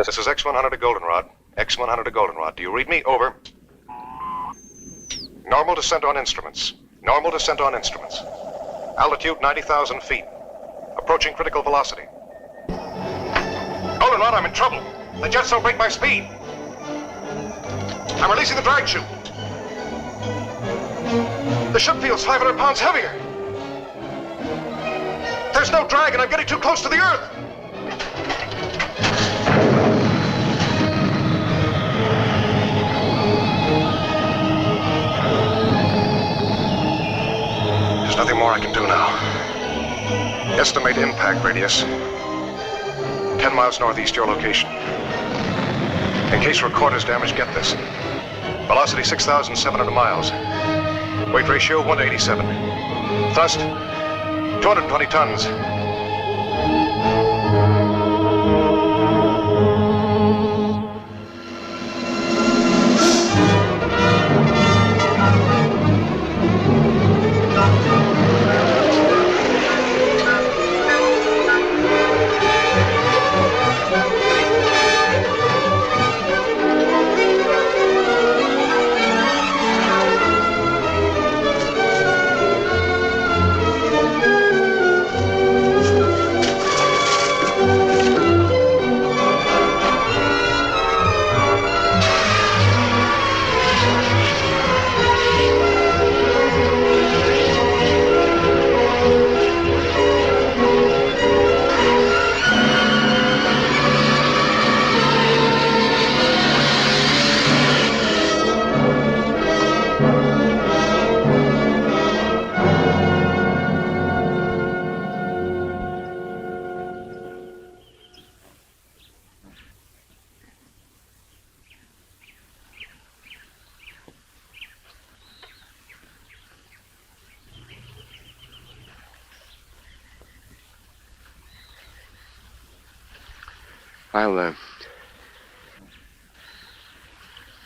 This is X-100 to Goldenrod. X-100 to Goldenrod. Do you read me? Over. Normal descent on instruments. Normal descent on instruments. Altitude 90,000 feet. Approaching critical velocity. Goldenrod, I'm in trouble. The jets don't break my speed. I'm releasing the drag chute. The ship feels 500 pounds heavier. There's no drag and I'm getting too close to the Earth. There's nothing more I can do now. Estimate impact radius. 10 miles northeast your location. In case recorder's damaged, get this. Velocity 6,700 miles. Weight ratio 1 to 87. Thrust 220 tons.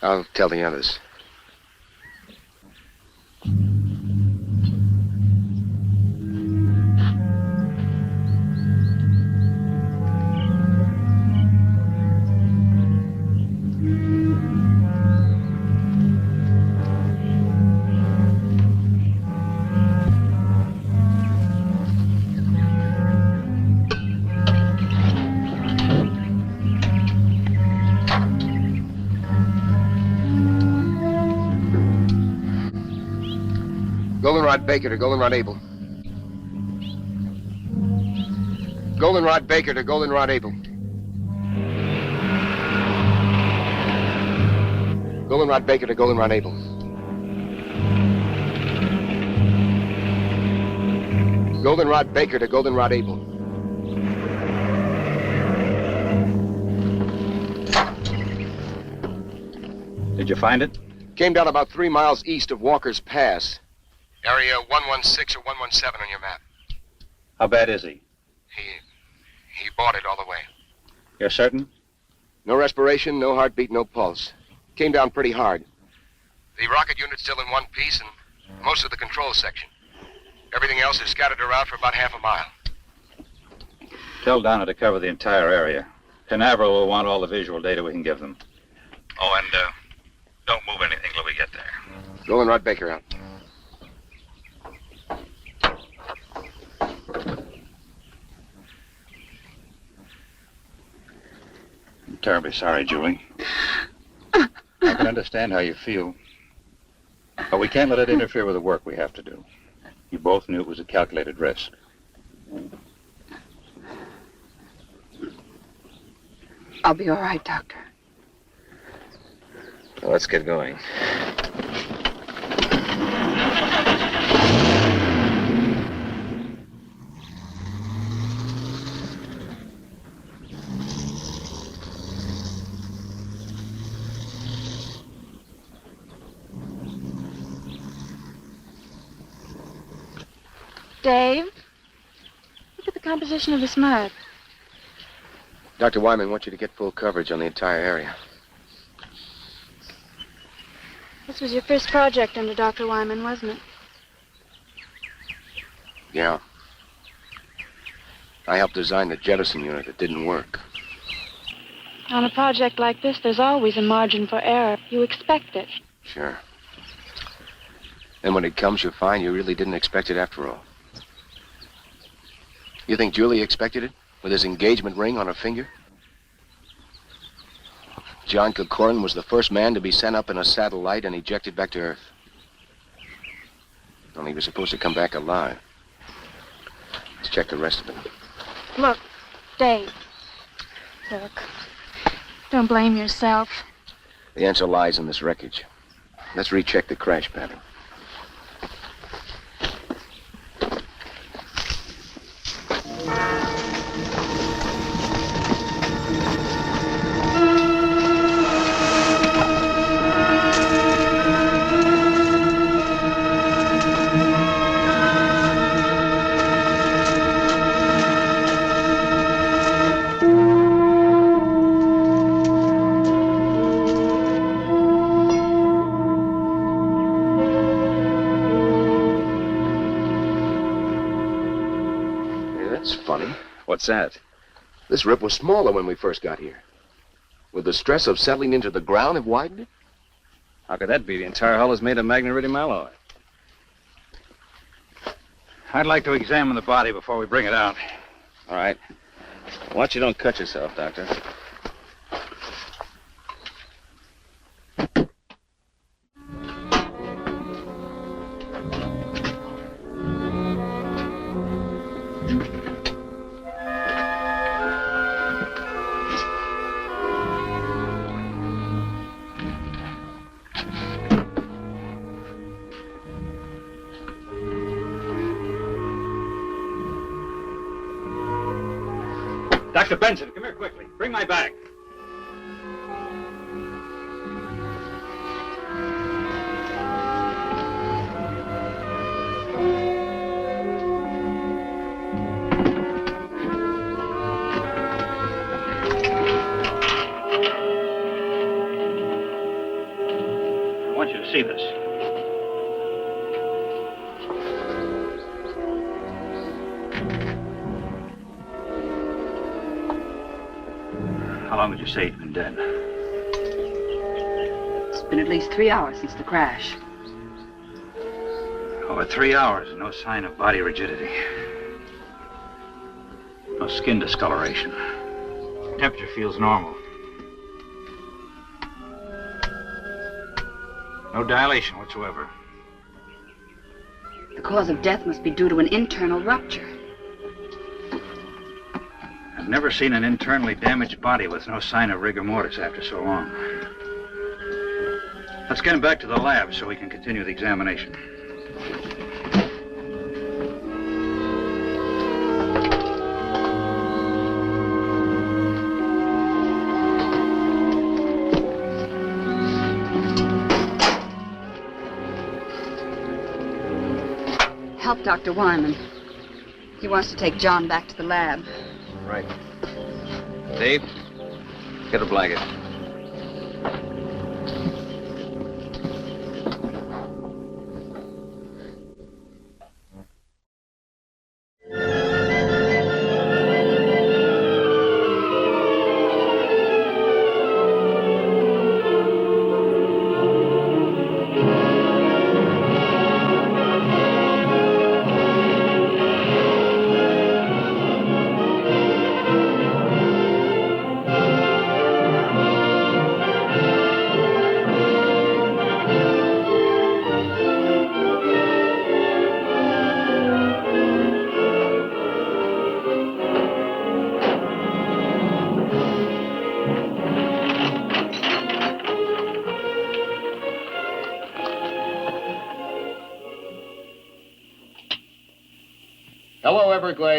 I'll tell the others. Goldenrod Baker to Goldenrod Able. Goldenrod Baker to Goldenrod Able. Goldenrod Baker to Goldenrod Able. Goldenrod Baker to Goldenrod Able. Did you find it? Came down about 3 miles east of Walker's Pass. Area 116 or 117 on your map. How bad is he? He bought it all the way. You're certain? No respiration, no heartbeat, no pulse. Came down pretty hard. The rocket unit's still in one piece and most of the control section. Everything else is scattered around for about half a mile. Tell Donna to cover the entire area. Canaveral will want all the visual data we can give them. Oh, and don't move anything till we get there. Goldenrod Baker out. I'm terribly sorry, Julie. I can understand how you feel. But we can't let it interfere with the work we have to do. You both knew it was a calculated risk. I'll be all right, Doctor. Well, let's get going. Dave, look at the composition of this mud. Dr. Wyman wants you to get full coverage on the entire area. This was your first project under Dr. Wyman, wasn't it? Yeah. I helped design the jettison unit that didn't work. On a project like this, there's always a margin for error. You expect it. Sure. Then when it comes, you'll find you really didn't expect it after all. You think Julie expected it? With his engagement ring on her finger? John Corcoran was the first man to be sent up in a satellite and ejected back to Earth. Only he was supposed to come back alive. Let's check the rest of it. Look, Dave. Look. Don't blame yourself. The answer lies in this wreckage. Let's recheck the crash pattern. What's that? This rip was smaller when we first got here. Would the stress of settling into the ground have widened it? How could that be? The entire hull is made of magneridium alloy. I'd like to examine the body before we bring it out. All right. Watch you don't cut yourself, Doctor. Dr. Benson, come here quickly. Bring my bag. I want you to see this. How long would you say he'd been dead? It's been at least 3 hours since the crash. Over 3 hours and no sign of body rigidity. No skin discoloration. Temperature feels normal. No dilation whatsoever. The cause of death must be due to an internal rupture. I've never seen an internally damaged body with no sign of rigor mortis after so long. Let's get him back to the lab so we can continue the examination. Help Dr. Wyman. He wants to take John back to the lab. Right. Dave, get a blanket.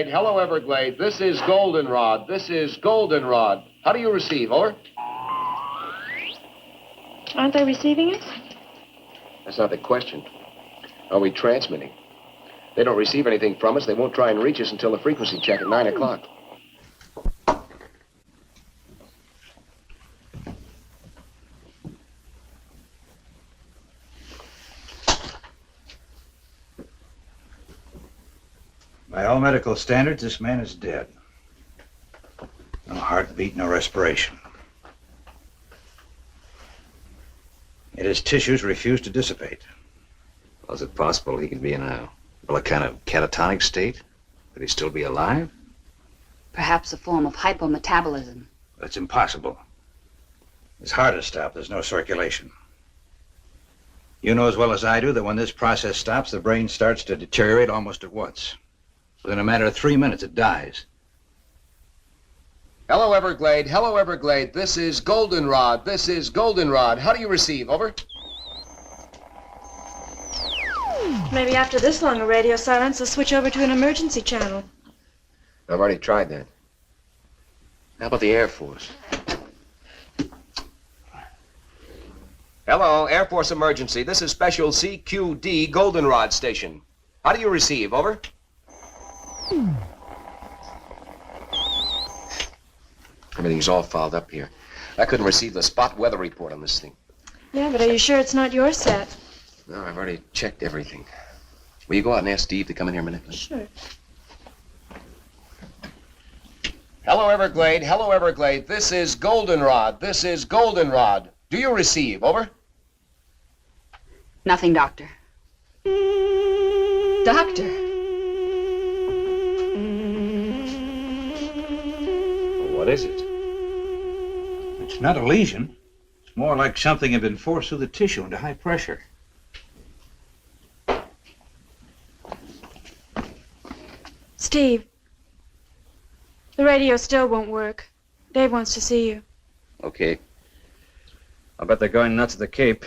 Hello, Everglade. This is Goldenrod. This is Goldenrod. How do you receive? Over? Aren't they receiving us? That's not the question. Are we transmitting? They don't receive anything from us. They won't try and reach us until the frequency check at 9 o'clock. By all medical standards, this man is dead. No heartbeat, no respiration. Yet his tissues refuse to dissipate. Well, is it possible he could be in a... Well, a kind of catatonic state? Could he still be alive? Perhaps a form of hypometabolism. That's impossible. His heart is stopped. There's no circulation. You know as well as I do that when this process stops, the brain starts to deteriorate almost at once. Within a matter of 3 minutes, it dies. Hello, Everglade. Hello, Everglade. This is Goldenrod. This is Goldenrod. How do you receive? Over. Maybe after this long a radio silence, they'll switch over to an emergency channel. I've already tried that. How about the Air Force? Hello, Air Force emergency. This is Special CQD Goldenrod Station. How do you receive? Over. Everything's all fouled up here. I couldn't receive the spot weather report on this thing. Yeah, but are you sure it's not your set? No, I've already checked everything. Will you go out and ask Steve to come in here a minute, please? Sure. Hello, Everglade. Hello, Everglade. This is Goldenrod. This is Goldenrod. Do you receive? Over. Nothing, Doctor. Doctor. What is it? It's not a lesion. It's more like something had been forced through the tissue into high pressure. Steve, the radio still won't work. Dave wants to see you. Okay. I'll bet they're going nuts at the Cape.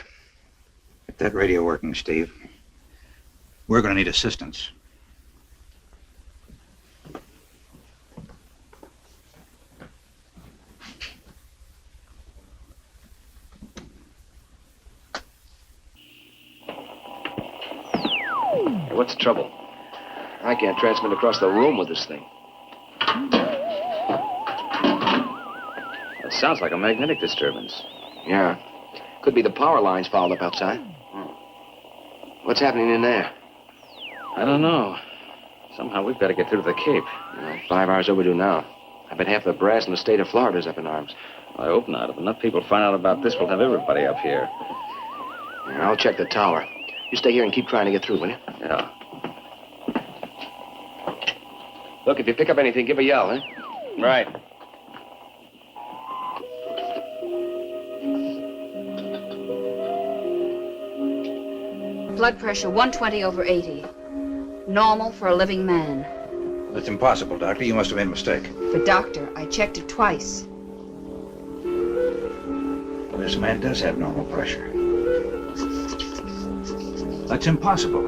Get that radio working, Steve. We're going to need assistance. Hey, what's the trouble? I can't transmit across the room with this thing. It sounds like a magnetic disturbance. Yeah. Could be the power lines fouled up outside. What's happening in there? I don't know. Somehow we've got to get through to the Cape. 5 hours overdue now. I bet half the brass in the state of Florida's up in arms. I hope not. If enough people find out about this, we'll have everybody up here. Yeah, I'll check the tower. You stay here and keep trying to get through, will you? Yeah. Look, if you pick up anything, give a yell, eh? Right. Blood pressure 120/80. Normal for a living man. That's impossible, Doctor. You must have made a mistake. But doctor, I checked it twice. Well, this man does have normal pressure. That's impossible.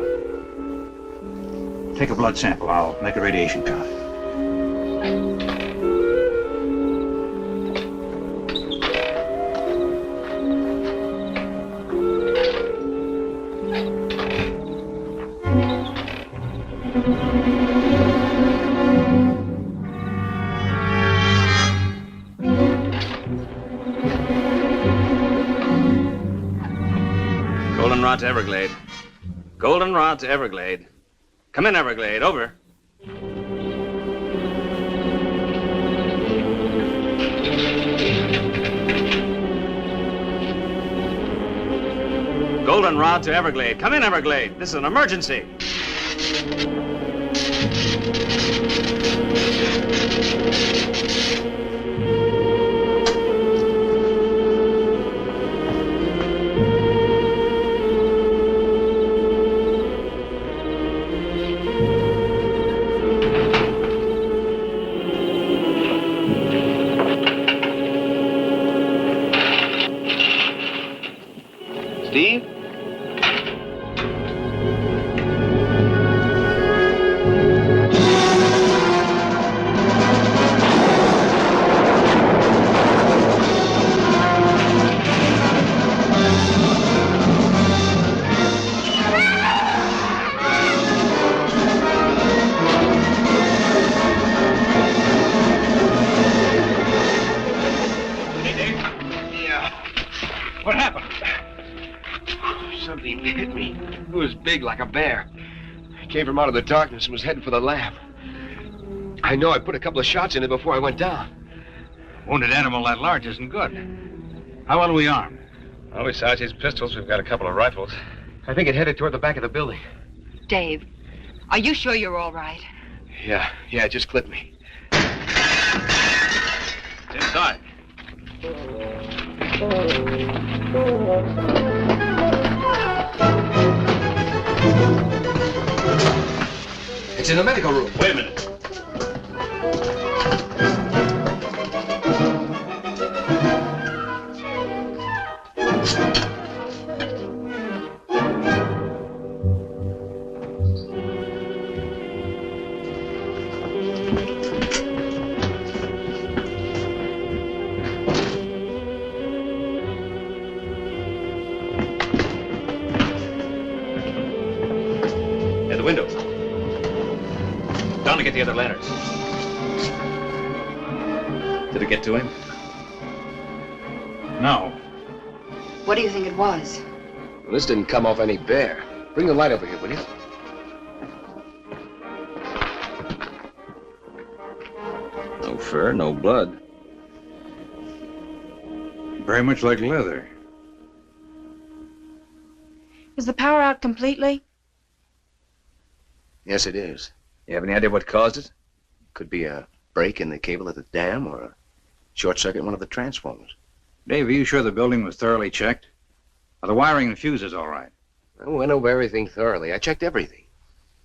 Take a blood sample. I'll make a radiation count. Goldenrod to Everglade. Goldenrod to Everglade. Come in, Everglade. Over. Goldenrod to Everglade. Come in, Everglade. This is an emergency. Steve? What happened? Something hit me. It was big like a bear. It came from out of the darkness and was heading for the lab. I know I put a couple of shots in it before I went down. Wounded animal that large isn't good. How well are we armed? Well, besides his pistols, we've got a couple of rifles. I think it headed toward the back of the building. Dave, are you sure you're all right? Yeah, it just clipped me. It's inside. It's in the medical room. Wait a minute. At the window. Down to get the other lanterns. Did it get to him? No. What do you think it was? Well, this didn't come off any bear. Bring the light over here, will you? No fur, no blood. Very much like leather. Is the power out completely? Yes, it is. You have any idea what caused it? Could be a break in the cable at the dam or a short circuit in one of the transformers. Dave, are you sure the building was thoroughly checked? Are the wiring and fuses all right? I went over everything thoroughly. I checked everything.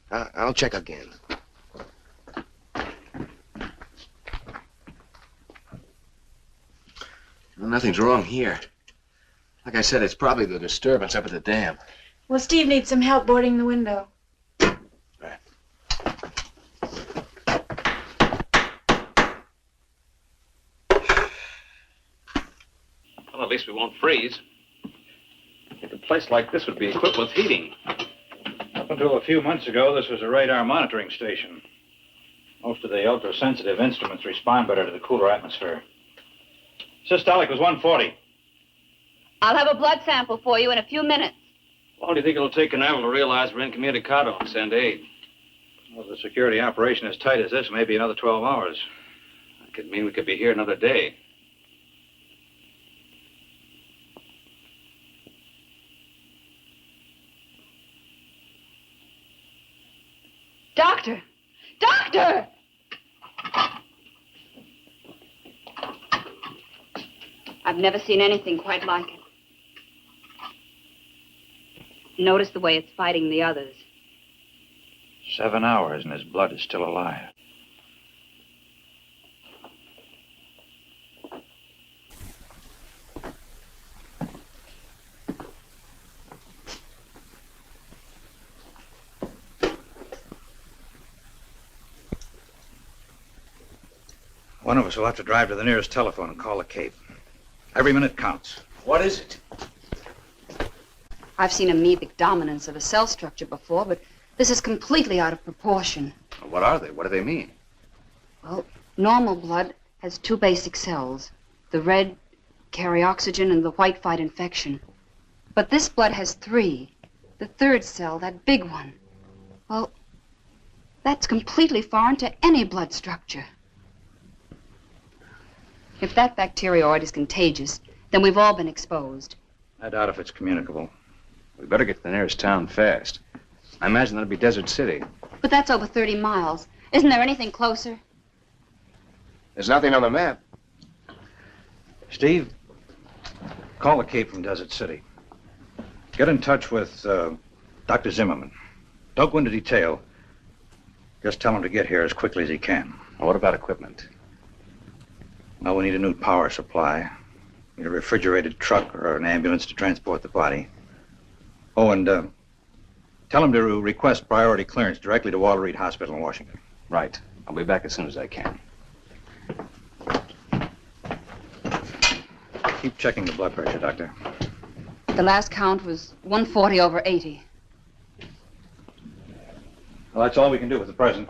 I'll check again. Well, nothing's wrong here. Like I said, it's probably the disturbance up at the dam. Well, Steve needs some help boarding the window. Well, at least we won't freeze. I think a place like this would be equipped with heating. Up until a few months ago, this was a radar monitoring station. Most of the ultra-sensitive instruments respond better to the cooler atmosphere. Systolic was 140. I'll have a blood sample for you in a few minutes. How long do you think it'll take Canal to realize we're incommunicado and send aid? Well, if the security operation is tight as this, maybe another 12 hours. That could mean we could be here another day. Doctor! Doctor! I've never seen anything quite like it. Notice the way it's fighting the others. 7 hours and his blood is still alive. One of us will have to drive to the nearest telephone and call the Cape. Every minute counts. What is it? I've seen amoebic dominance of a cell structure before, but this is completely out of proportion. What are they? What do they mean? Well, normal blood has two basic cells. The red carry oxygen and the white fight infection. But this blood has three. The third cell, that big one, well, that's completely foreign to any blood structure. If that bacterioid is contagious, then we've all been exposed. I doubt if it's communicable. We better get to the nearest town fast. I imagine that'll be Desert City. But that's over 30 miles. Isn't there anything closer? There's nothing on the map. Steve, call the Cape from Desert City. Get in touch with Dr. Zimmerman. Don't go into detail. Just tell him to get here as quickly as he can. What about equipment? Well, we need a new power supply. Need a refrigerated truck or an ambulance to transport the body. Oh, and tell him to request priority clearance directly to Walter Reed Hospital in Washington. Right. I'll be back as soon as I can. Keep checking the blood pressure, Doctor. The last count was 140 over 80. Well, that's all we can do with the present.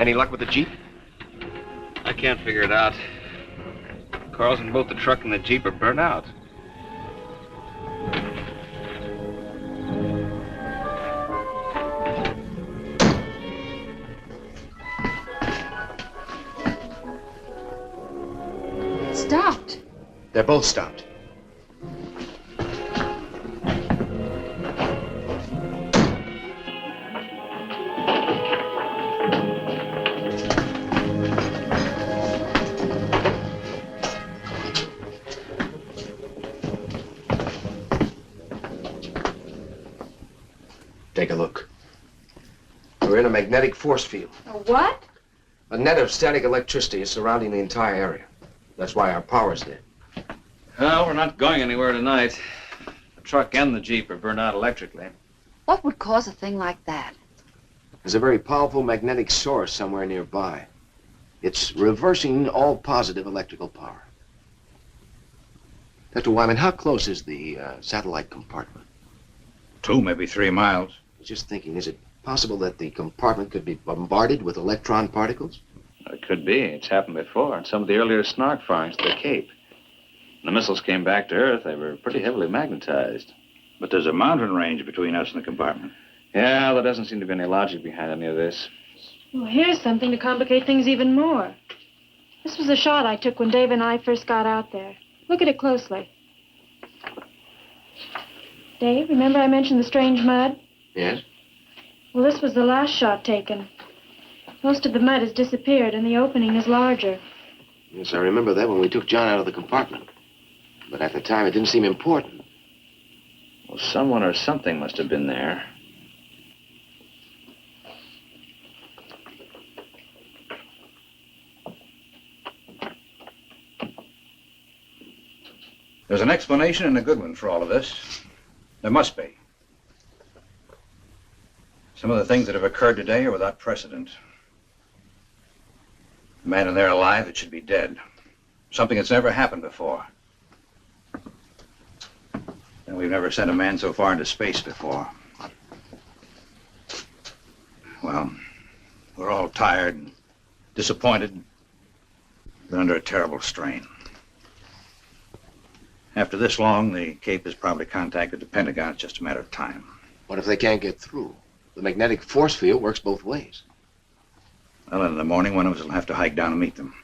Any luck with the Jeep? I can't figure it out. Cars in both the truck and the Jeep are burnt out. Stopped. They're both stopped. Take a look. We're in a magnetic force field. A what? A net of static electricity is surrounding the entire area. That's why our power's dead. Well, we're not going anywhere tonight. The truck and the Jeep are burned out electrically. What would cause a thing like that? There's a very powerful magnetic source somewhere nearby. It's reversing all positive electrical power. Dr. Wyman, how close is the satellite compartment? 2, maybe 3 miles. I was just thinking, is it possible that the compartment could be bombarded with electron particles? It could be. It's happened before in some of the earlier snark firings to the Cape. When the missiles came back to Earth, they were pretty heavily magnetized. But there's a mountain range between us and the compartment. Yeah, there doesn't seem to be any logic behind any of this. Well, here's something to complicate things even more. This was a shot I took when Dave and I first got out there. Look at it closely. Dave, remember I mentioned the strange mud? Yes? Well, this was the last shot taken. Most of the mud has disappeared and the opening is larger. Yes, I remember that when we took John out of the compartment. But at the time, it didn't seem important. Well, someone or something must have been there. There's an explanation and a good one for all of this. There must be. Some of the things that have occurred today are without precedent. A man in there alive that should be dead. Something that's never happened before. And we've never sent a man so far into space before. Well, we're all tired and disappointed. We're under a terrible strain. After this long, the Cape has probably contacted the Pentagon. It's just a matter of time. What if they can't get through? The magnetic force field works both ways. Well, in the morning, one of us will have to hike down and meet them.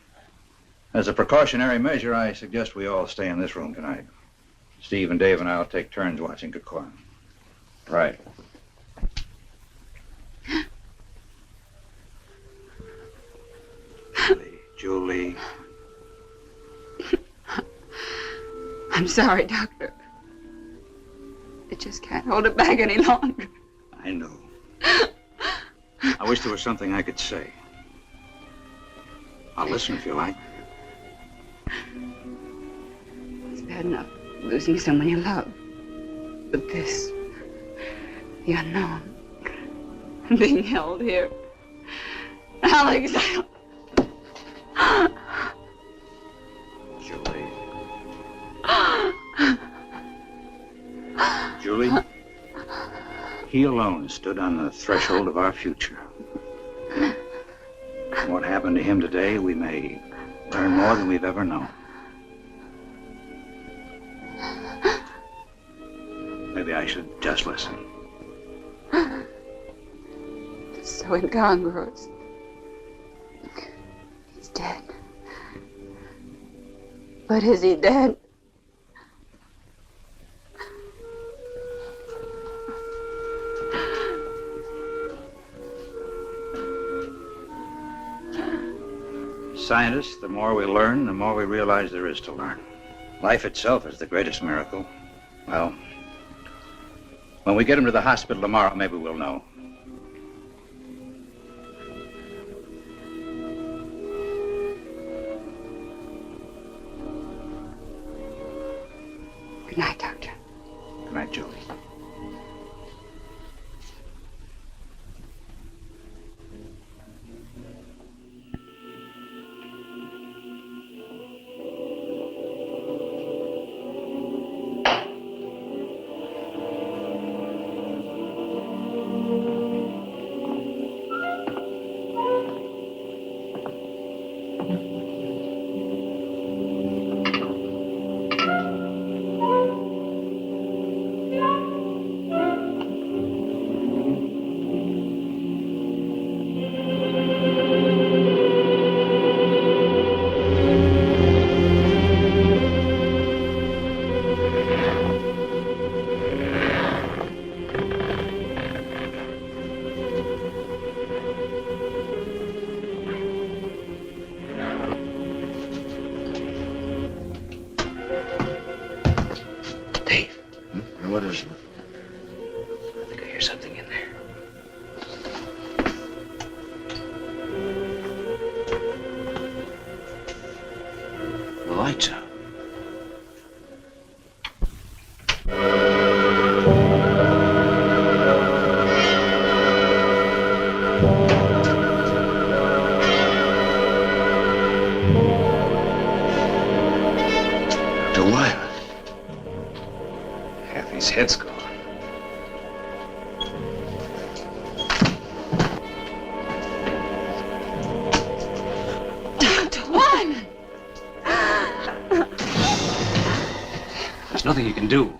As a precautionary measure, I suggest we all stay in this room tonight. Steve and Dave and I will take turns watching Corcoran. Right. Julie. I'm sorry, Doctor. I just can't hold it back any longer. I know. I wish there was something I could say. I'll listen if you like. It's bad enough losing someone you love. But this, the unknown, being held here. Alex, Julie. Julie, he alone stood on the threshold of our future. What happened to him today, we may learn more than we've ever known. Maybe I should just listen. it's so incongruous. He's dead. But is he dead? Scientists, the more we learn, the more we realize there is to learn. Life itself is the greatest miracle. Well, when we get him to the hospital tomorrow, maybe we'll know. Good night, Doctor. Good night, Julie. lights out. Dr. Wyman. Half his head's gone. There's nothing you can do.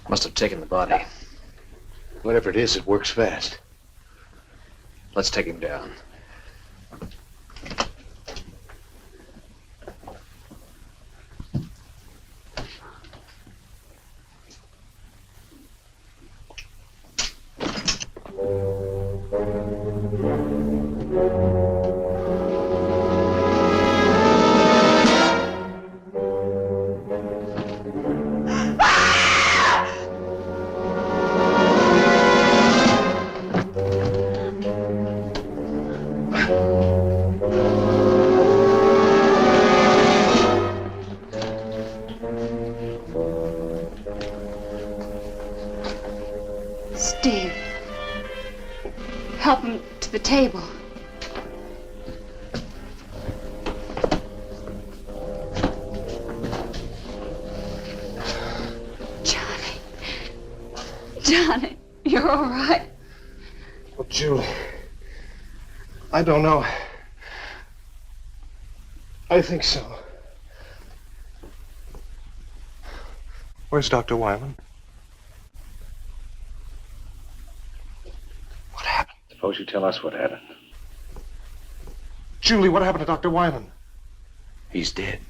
Must have taken the body. Whatever it is, it works fast. Let's take him down. Steve, help him to the table. Johnny, you're all right. Well, Julie, I don't know. I think so. Where's Dr. Wyman? What happened? Suppose you tell us what happened. Julie, what happened to Dr. Wyman? He's dead.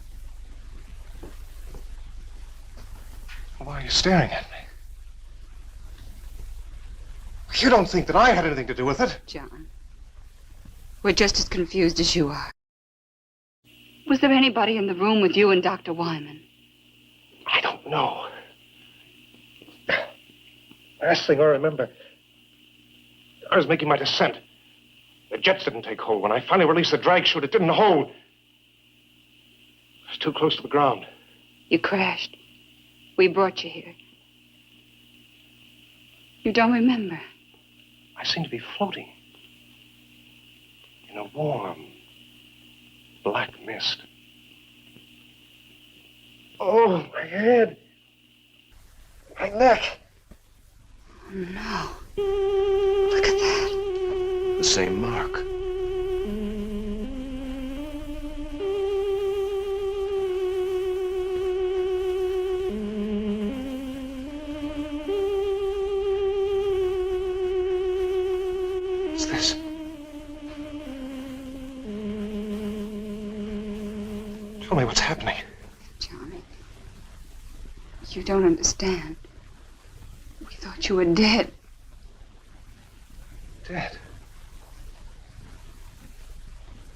Why are you staring at me? You don't think that I had anything to do with it? John, we're just as confused as you are. Was there anybody in the room with you and Dr. Wyman? I don't know. Last thing I remember, I was making my descent. The jets didn't take hold. When I finally released the drag chute, it didn't hold. I was too close to the ground. You crashed. We brought you here. You don't remember? I seemed to be floating in a warm, black mist. Oh, my head. My neck. Oh, no. Look at that. The same mark. What's this? Tell me what's happening. Johnny, you don't understand. We thought you were dead. Dead?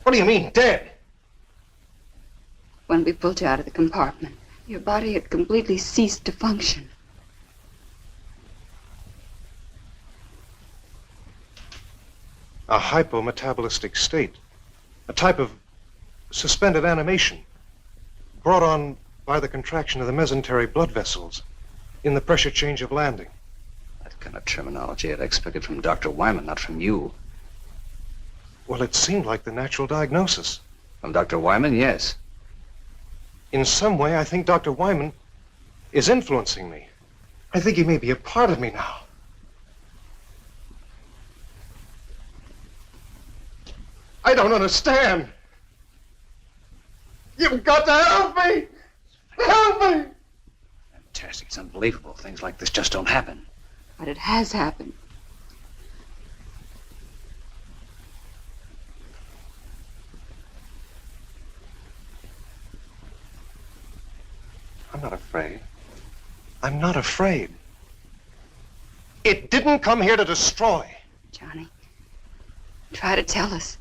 What do you mean, dead? When we pulled you out of the compartment, your body had completely ceased to function. A hypometabolistic state. A type of suspended animation brought on by the contraction of the mesenteric blood vessels in the pressure change of landing. That kind of terminology I'd expected from Dr. Wyman, not from you. Well, it seemed like the natural diagnosis. From Dr. Wyman, yes. In some way, I think Dr. Wyman is influencing me. I think he may be a part of me now. I don't understand. You've got to help me! Help me! Fantastic. It's unbelievable. Things like this just don't happen. But it has happened. I'm not afraid. I'm not afraid. It didn't come here to destroy. Johnny, try to tell us.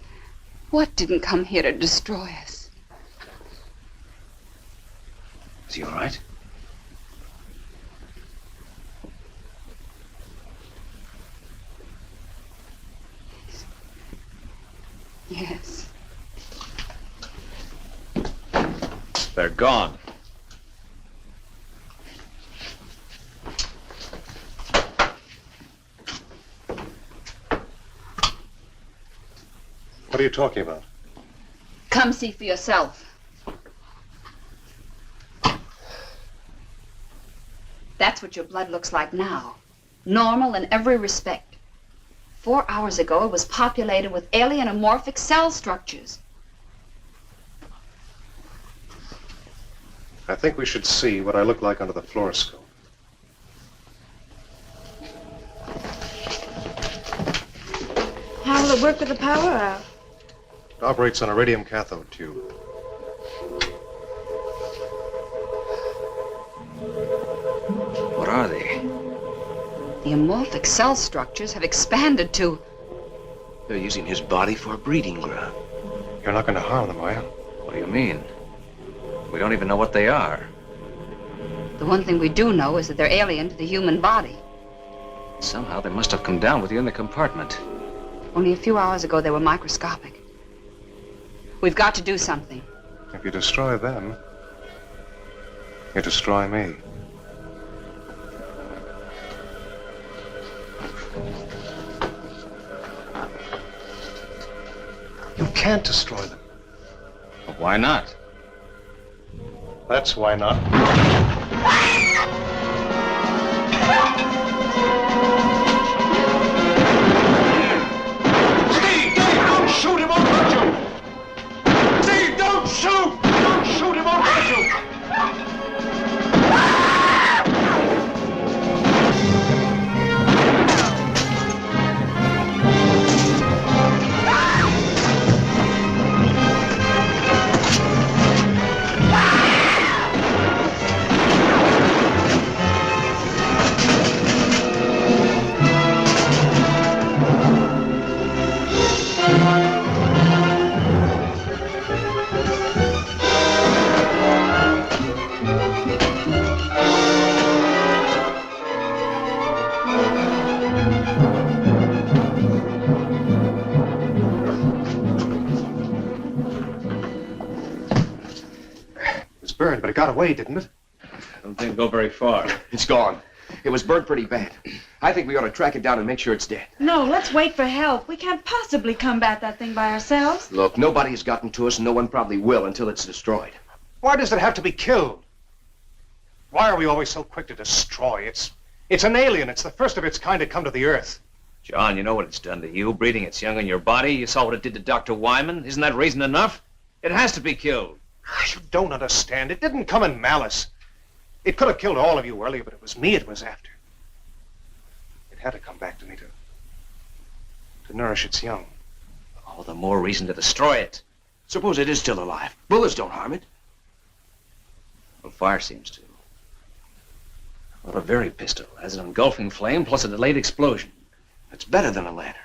What didn't come here to destroy us? Is he all right? Yes. They're gone. What are you talking about? Come see for yourself. That's what your blood looks like now. Normal in every respect. 4 hours ago, it was populated with alien amorphic cell structures. I think we should see what I look like under the fluoroscope. How will it work with the power out? It operates on a radium cathode tube. What are they? The amorphic cell structures have expanded to... They're using his body for a breeding ground. You're not going to harm them, are you? What do you mean? We don't even know what they are. The one thing we do know is that they're alien to the human body. Somehow they must have come down with you in the compartment. Only a few hours ago, they were microscopic. We've got to do something. If you destroy them, you destroy me. You can't destroy them. Well, why not? That's why not. Steve! Dave! Don't shoot him! I'll hurt you! Steve! Don't shoot! Don't shoot him! I'll hurt you! Burned, but it got away, didn't it? I don't think it'll go very far. It's gone. It was burnt pretty bad. I think we ought to track it down and make sure it's dead. No, let's wait for help. We can't possibly combat that thing by ourselves. Look, nobody has gotten to us, and no one probably will until it's destroyed. Why does it have to be killed? Why are we always so quick to destroy? It's an alien. It's the first of its kind to come to the Earth. John, you know what it's done to you, breeding its young in your body. You saw what it did to Dr. Wyman. Isn't that reason enough? It has to be killed. You don't understand. It didn't come in malice. It could have killed all of you earlier, but it was me it was after. It had to come back to me to nourish its young. All the more reason to destroy it. Suppose it is still alive. Bullets don't harm it. Well, fire seems to. Well, a very pistol has an engulfing flame plus a delayed explosion. It's better than a lantern.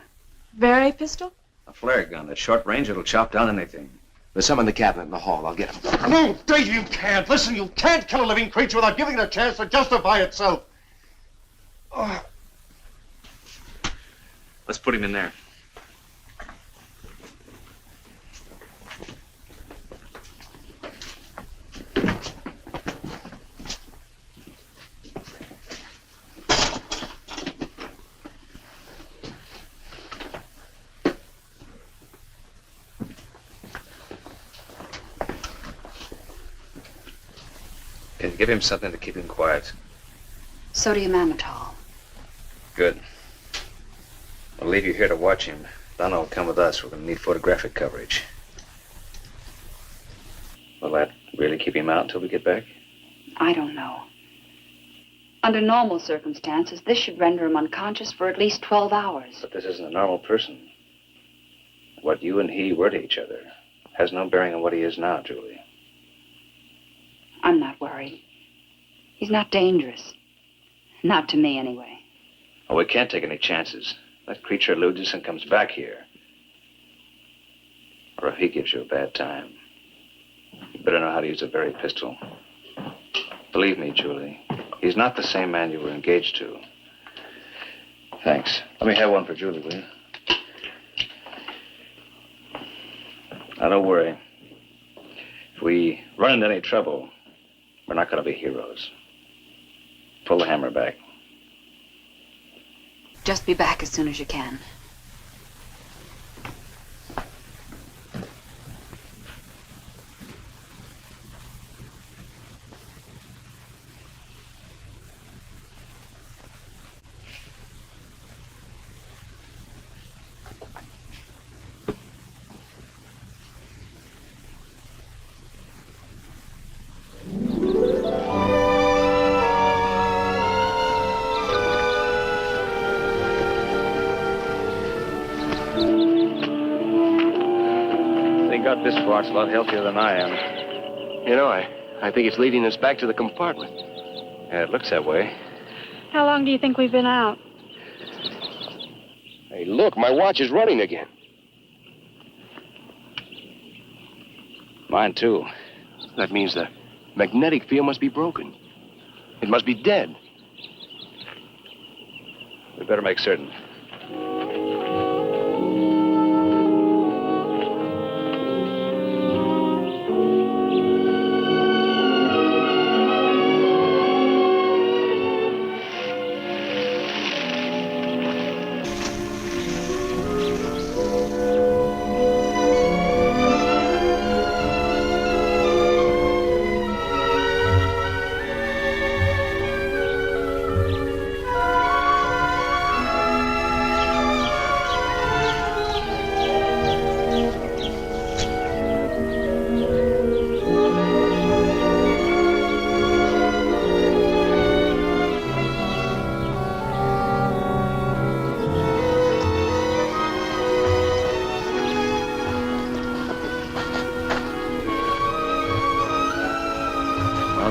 Very pistol? A flare gun at short range, it'll chop down anything. There's some in the cabinet in the hall. I'll get them. No, Dave, you can't. Listen, you can't kill a living creature without giving it a chance to justify itself. Let's put him in there. Give him something to keep him quiet. Sodium amytal. Good. I'll leave you here to watch him. Donna will come with us. We're going to need photographic coverage. Will that really keep him out until we get back? I don't know. Under normal circumstances, this should render him unconscious for at least 12 hours. But this isn't a normal person. What you and he were to each other has no bearing on what he is now, Julie. I'm not worried. He's not dangerous. Not to me, anyway. Oh, we can't take any chances. That creature eludes us and comes back here. Or if he gives you a bad time, you better know how to use a very pistol. Believe me, Julie, he's not the same man you were engaged to. Thanks. Let me have one for Julie, will you? Now, don't worry. If we run into any trouble, we're not going to be heroes. Pull the hammer back. Just be back as soon as you can. Got this far, it's a lot healthier than I am. You know, I think it's leading us back to the compartment. Yeah, it looks that way. How long do you think we've been out? Hey, look, my watch is running again. Mine, too. That means the magnetic field must be broken. It must be dead. We better make certain.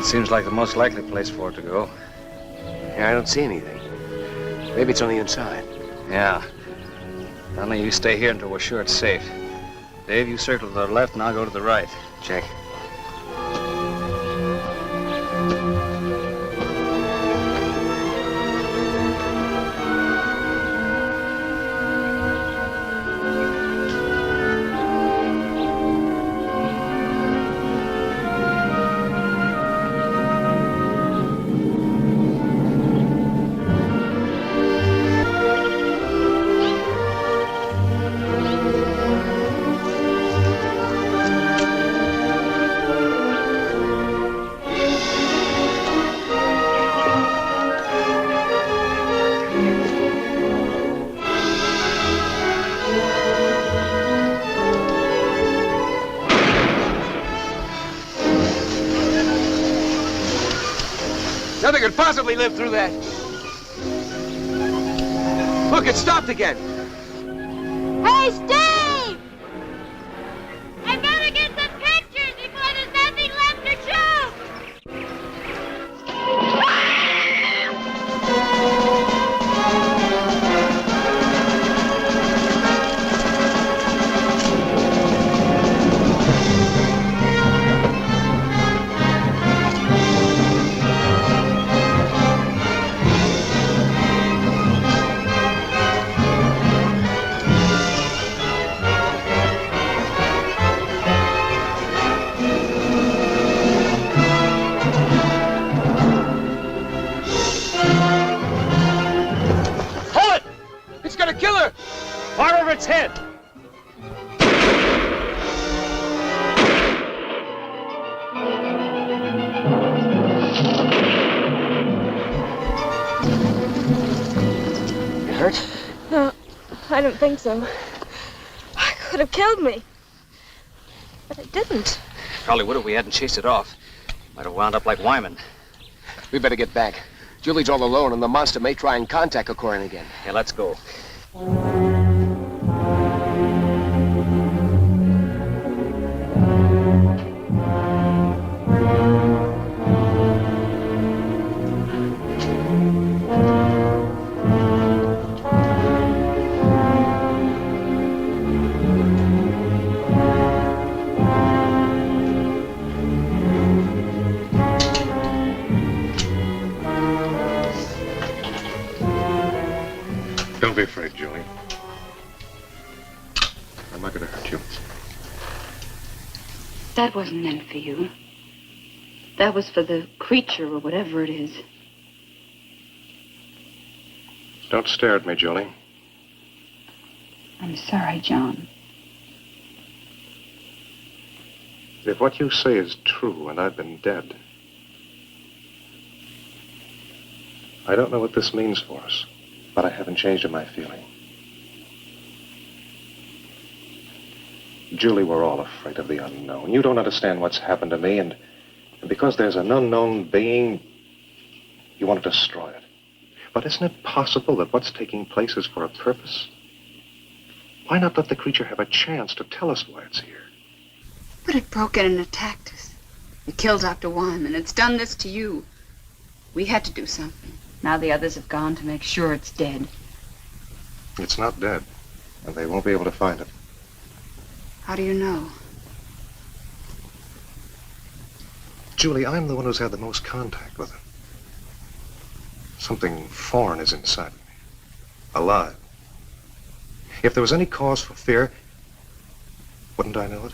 Seems like the most likely place for it to go. Yeah, I don't see anything. Maybe it's on the inside. Yeah. Only you stay here until we're sure it's safe. Dave, you circle to the left and I'll go to the right. Check. Nothing could possibly live through that. Look, it stopped again. Hey, Steve! I better get some pictures before there's nothing left to shoot! Far over its head. You hurt? No, I don't think so. It could have killed me. But it didn't. Probably would if we hadn't chased it off. Might have wound up like Wyman. We better get back. Julie's all alone, and the monster may try and contact Corcoran again. Yeah, let's go. Don't be afraid, Julie. I'm not going to hurt you. That wasn't meant for you. That was for the creature or whatever it is. Don't stare at me, Julie. I'm sorry, John. If what you say is true and I've been dead, I don't know what this means for us, but I haven't changed in my feeling. Julie, we're all afraid of the unknown. You don't understand what's happened to me, and because there's an unknown being, you want to destroy it. But isn't it possible that what's taking place is for a purpose? Why not let the creature have a chance to tell us why it's here? But it broke in and attacked us. It killed Dr. Wyman. It's done this to you. We had to do something. Now the others have gone to make sure it's dead. It's not dead, and they won't be able to find it. How do you know? Julie, I'm the one who's had the most contact with it. Something foreign is inside of me. Alive. If there was any cause for fear, wouldn't I know it?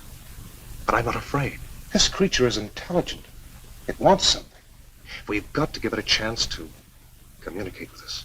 But I'm not afraid. This creature is intelligent. It wants something. We've got to give it a chance to communicate with us.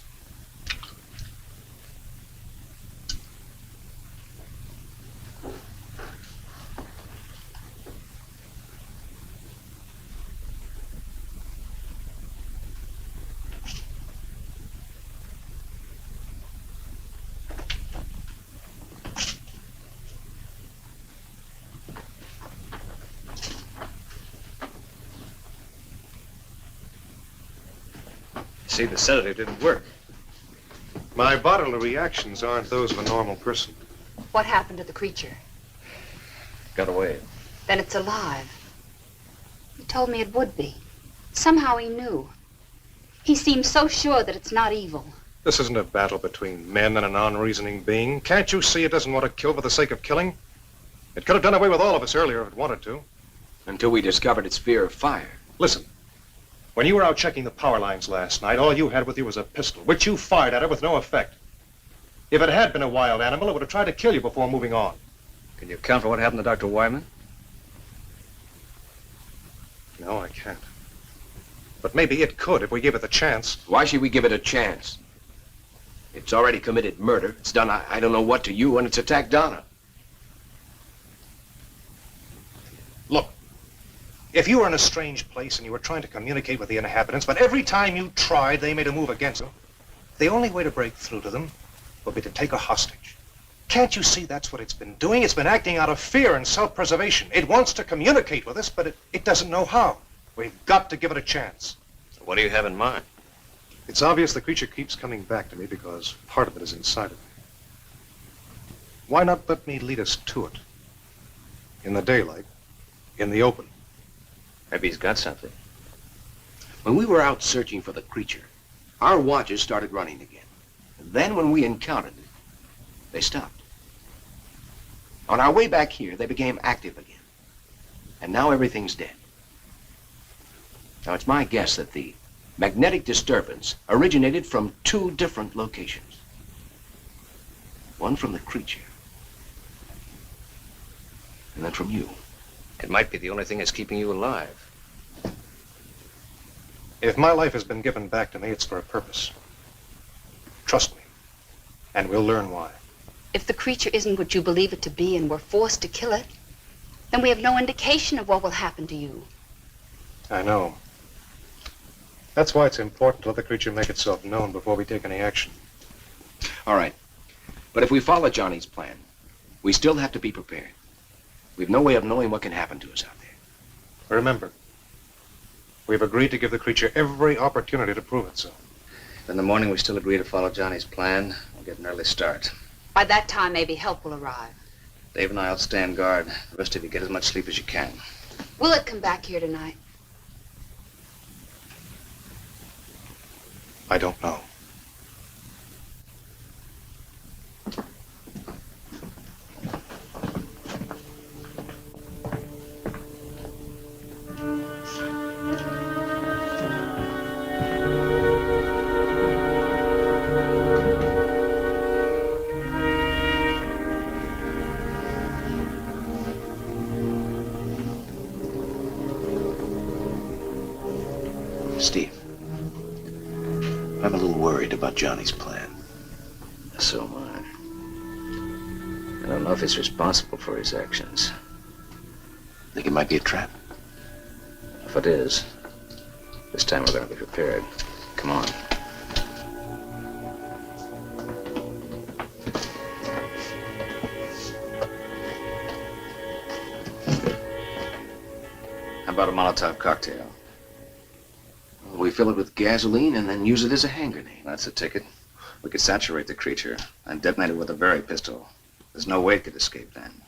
See, the sedative didn't work. My bodily reactions aren't those of a normal person. What happened to the creature? Got away. Then it's alive. He told me it would be. Somehow he knew. He seems so sure that it's not evil. This isn't a battle between men and an unreasoning being. Can't you see it doesn't want to kill for the sake of killing? It could have done away with all of us earlier if it wanted to. Until we discovered its fear of fire. Listen, when you were out checking the power lines last night, all you had with you was a pistol, which you fired at it with no effect. If it had been a wild animal, it would have tried to kill you before moving on. Can you account for what happened to Dr. Wyman? No, I can't. But maybe it could if we gave it the chance. Why should we give it a chance? It's already committed murder. It's done I don't know what to you, and it's attacked Donna. Look, if you were in a strange place and you were trying to communicate with the inhabitants, but every time you tried, they made a move against you, the only way to break through to them would be to take a hostage. Can't you see that's what it's been doing? It's been acting out of fear and self-preservation. It wants to communicate with us, but it doesn't know how. We've got to give it a chance. What do you have in mind? It's obvious the creature keeps coming back to me because part of it is inside of me. Why not let me lead us to it? In the daylight, in the open. Maybe he's got something. When we were out searching for the creature, our watches started running again. And then when we encountered it, they stopped. On our way back here, they became active again. And now everything's dead. Now, it's my guess that the magnetic disturbance originated from two different locations. One from the creature, and then from you. It might be the only thing that's keeping you alive. If my life has been given back to me, it's for a purpose. Trust me, and we'll learn why. If the creature isn't what you believe it to be and we're forced to kill it, then we have no indication of what will happen to you. I know. That's why it's important to let the creature make itself known before we take any action. All right. But if we follow Johnny's plan, we still have to be prepared. We've no way of knowing what can happen to us out there. Remember, we've agreed to give the creature every opportunity to prove itself. In the morning, we still agree to follow Johnny's plan. We'll get an early start. By that time, maybe help will arrive. Dave and I will stand guard. The rest of you get as much sleep as you can. Will it come back here tonight? I don't know. about Johnny's plan. So am I. I don't know if he's responsible for his actions. Think it might be a trap? If it is, this time we're going to be prepared. Come on. How about a Molotov cocktail? We fill it with gasoline and then use it as a hand grenade. That's the ticket. We could saturate the creature and detonate it with a Berry pistol. There's no way it could escape then.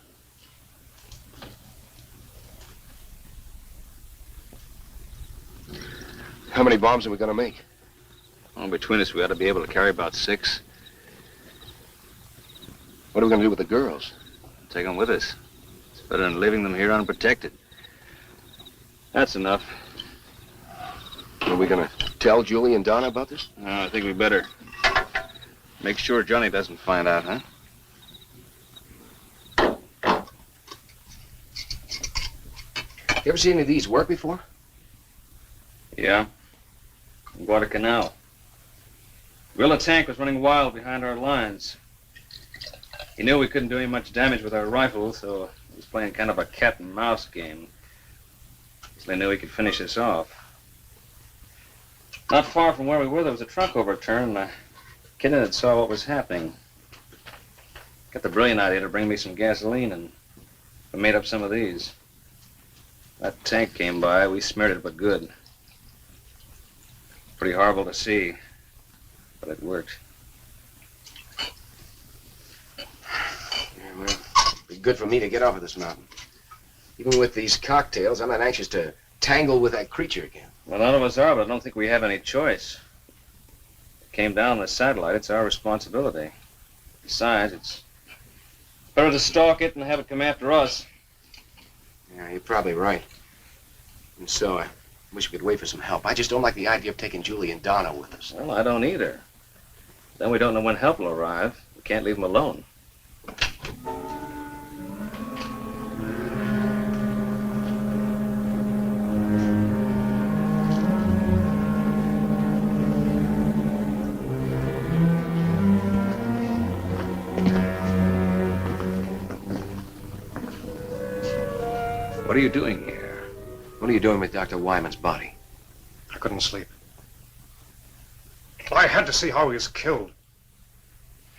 How many bombs are we gonna make? Well, between us, we ought to be able to carry about 6. What are we gonna do with the girls? Take them with us. It's better than leaving them here unprotected. That's enough. Are we gonna tell Julie and Donna about this? I think we better. Make sure Johnny doesn't find out, huh? You ever seen any of these work before? Yeah. In Guadalcanal. Guerrilla tank was running wild behind our lines. He knew we couldn't do any much damage with our rifles, so he was playing kind of a cat and mouse game. So they knew he could finish us off. Not far from where we were, there was a truck overturned, and a kid in it saw what was happening. Got the brilliant idea to bring me some gasoline, and we made up some of these. That tank came by, we smeared it but good. Pretty horrible to see, but it worked. Yeah, well, it'd be good for me to get off of this mountain. Even with these cocktails, I'm not anxious to tangle with that creature again. Well, none of us are, but I don't think we have any choice. It came down on the satellite, it's our responsibility. Besides, it's better to stalk it and have it come after us. Yeah, you're probably right. And so, I wish we could wait for some help. I just don't like the idea of taking Julie and Donna with us. Well, I don't either. Then we don't know when help will arrive. We can't leave them alone. What are you doing here? What are you doing with Dr. Wyman's body? I couldn't sleep. I had to see how he was killed.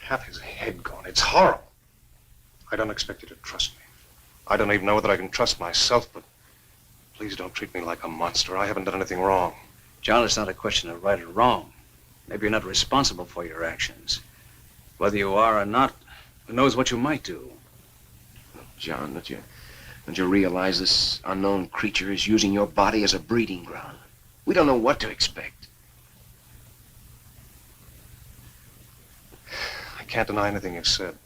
Half his head gone. It's horrible. I don't expect you to trust me. I don't even know whether I can trust myself, but please don't treat me like a monster. I haven't done anything wrong. John, it's not a question of right or wrong. Maybe you're not responsible for your actions. Whether you are or not, who knows what you might do? John, don't you realize this unknown creature is using your body as a breeding ground? We don't know what to expect. I can't deny anything you've said.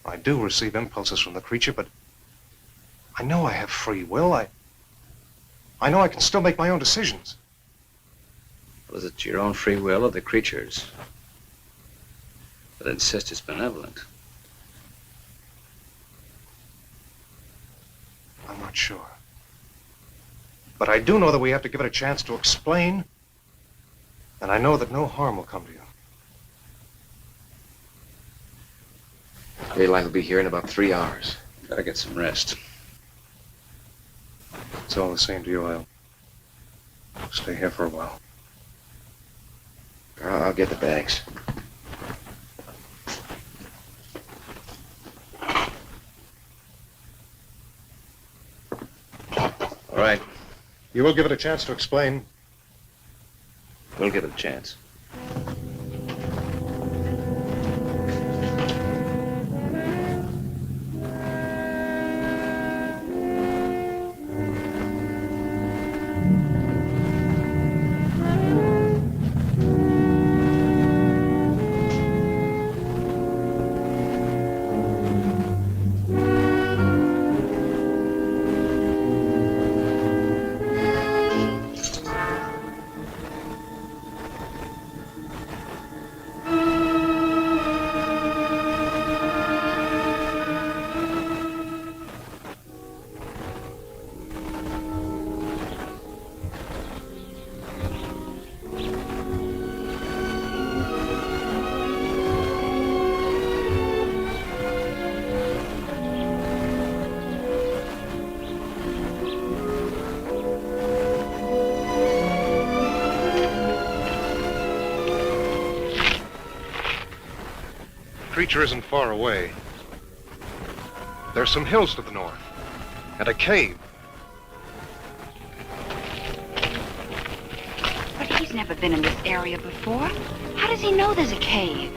I do receive impulses from the creature, but I know I have free will. I know I can still make my own decisions. Was it your own free will or the creature's? But insist it's benevolent. I'm not sure. But I do know that we have to give it a chance to explain, and I know that no harm will come to you. Daylight will be here in about 3 hours. Better get some rest. It's all the same to you. I'll stay here for a while. I'll get the bags. All right, You will give it a chance to explain. we'll give it a chance. creature isn't far away. There's some hills to the north, and a cave. But he's never been in this area before. How does he know there's a cave?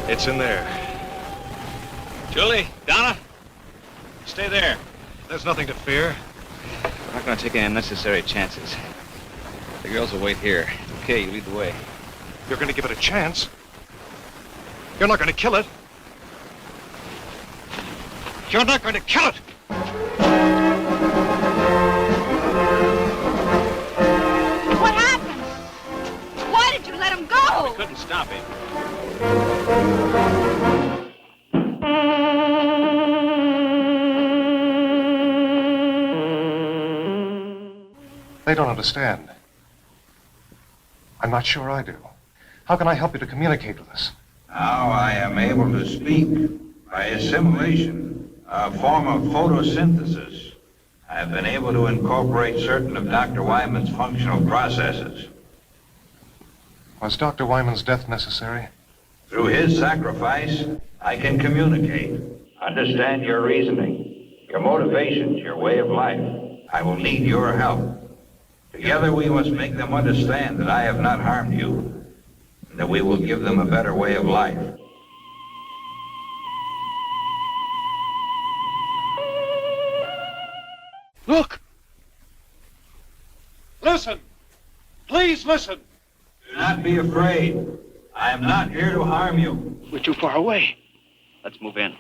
It's in there. Julie, Donna, stay there. There's nothing to fear. We're not going to take any unnecessary chances. The girls will wait here. Okay, you lead the way. You're going to give it a chance. You're not going to kill it. You're not going to kill it. What happened? Why did you let him go? We couldn't stop him. They don't understand. I'm not sure I do. How can I help you to communicate with us? Now I am able to speak by assimilation, a form of photosynthesis. I've been able to incorporate certain of Dr. Wyman's functional processes. Was Dr. Wyman's death necessary? Through his sacrifice, I can communicate, understand your reasoning, your motivations, your way of life. I will need your help. Together we must make them understand that I have not harmed you, and that we will give them a better way of life. Look! Listen! Please listen! Do not be afraid. I am not here to harm you. We're too far away. Let's move in.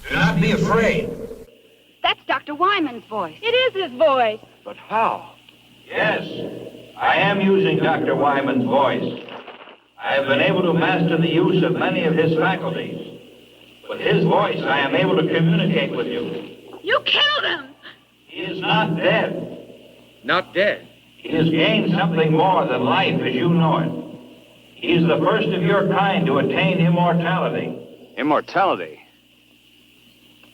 Do not be afraid. That's Dr. Wyman's voice. It is his voice. But how? Yes, I am using Dr. Wyman's voice. I have been able to master the use of many of his faculties. With his voice, I am able to communicate with you. You killed him! He is not dead. Not dead. He has gained something more than life as you know it. He is the first of your kind to attain immortality. Immortality?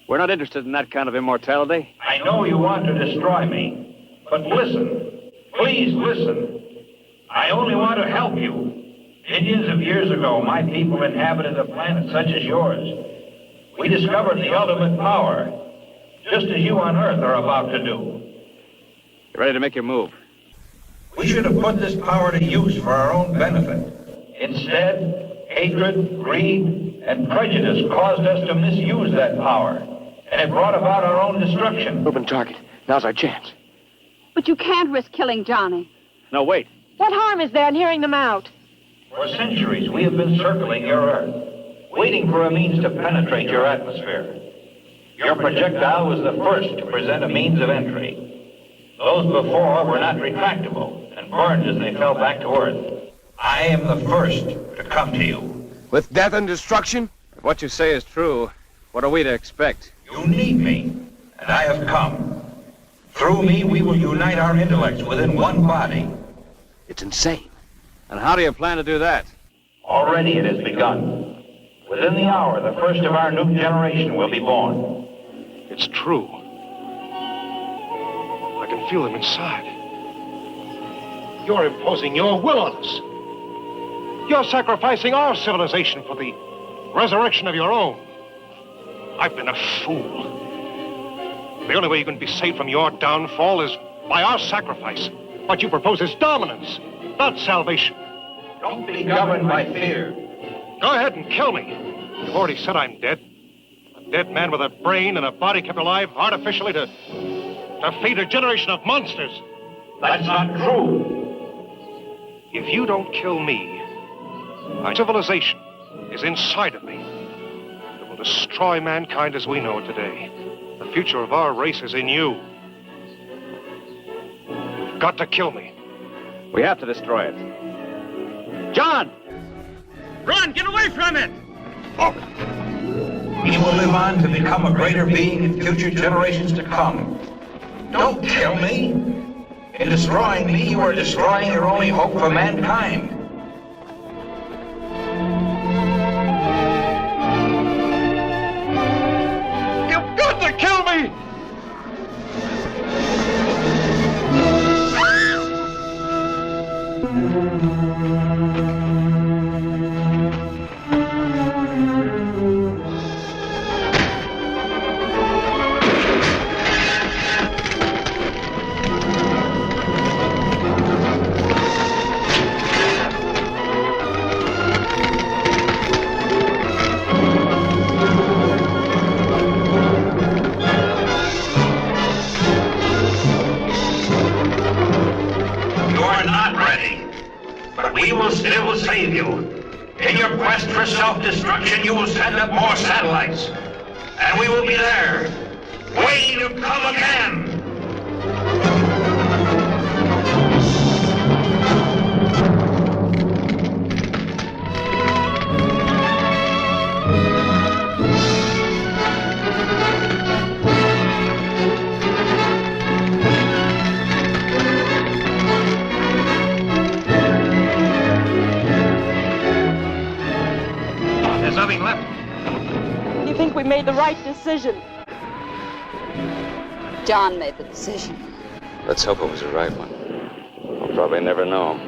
We're not interested in that kind of immortality. I know you want to destroy me, but listen. Please listen. I only want to help you. Millions of years ago, my people inhabited a planet such as yours. We discovered the ultimate power, just as you on Earth are about to do. You ready to make your move? We should have put this power to use for our own benefit. Instead, hatred, greed, and prejudice caused us to misuse that power, and it brought about our own destruction. Open target. Now's our chance. But you can't risk killing Johnny. No, wait. What harm is there in hearing them out? For centuries, we have been circling your Earth. waiting for a means to penetrate your atmosphere. Your projectile was the first to present a means of entry. Those before were not retractable and burned as they fell back to Earth. I am the first to come to you. With death and destruction? If what you say is true, what are we to expect? You need me, and I have come. Through me, we will unite our intellects within one body. It's insane. And how do you plan to do that? Already it has begun. Within the hour, the first of our new generation will be born. It's true. I can feel them inside. You're imposing your will on us. You're sacrificing our civilization for the resurrection of your own. I've been a fool. The only way you can be saved from your downfall is by our sacrifice. What you propose is dominance, not salvation. Don't be governed by fear. Go ahead and kill me. You've already said I'm dead. A dead man with a brain and a body kept alive artificially to feed a generation of monsters. That's not true. If you don't kill me, my civilization is inside of me. It will destroy mankind as we know it today. The future of our race is in you. You've got to kill me. We have to destroy it. John! Run! Get away from it! He will live on to become a greater being in future generations to come. Don't kill me. In destroying me, you are destroying your only hope for mankind. You've got to kill me! We will still save you. In your quest for self-destruction, you will send up more satellites. And we will be there, waiting to come again. Nothing left. You think we made the right decision? John made the decision. Let's hope it was the right one. We'll probably never know.